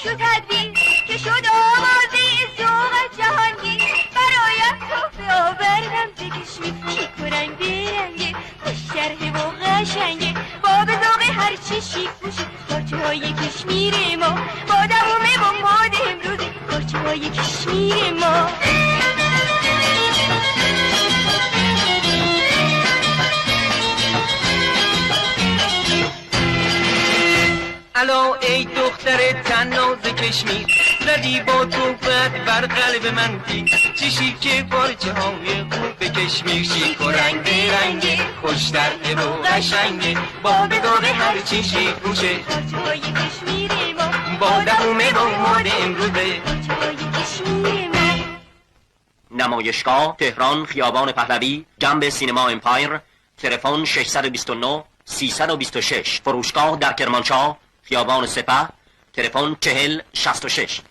تلاش و تدبیر که شد آوازه ذوق جهانگیر. برایت تحفه آوردم ز کشمیر، شیک و رنگ برنگه، خوش شرحه و قشنگه، با به ذوق هرچی شیک پوشه. پارچه های کشمیر ما با دوومه و ماد امروزه، پارچه های کشمیر ما. الو ای دختر تناز کشمیر، زدی با توفت بر قلب من تیر. چی شیک پارچه های خوب کشمیر، شیک و رنگ برنگه، خوش طرحه و قشنگه، با به ذوق هرچی شیک پوشه. پارچه های کشمیر ما با دوومه و مد امروزه. پارچه های کشمیر ما. نمایشگاه تهران، خیابان پهلوی، جنب سینما امپایر. تلفن 629 326. فروشگاه در کرمانشاه، خیابان سپه. تلفن 40 66.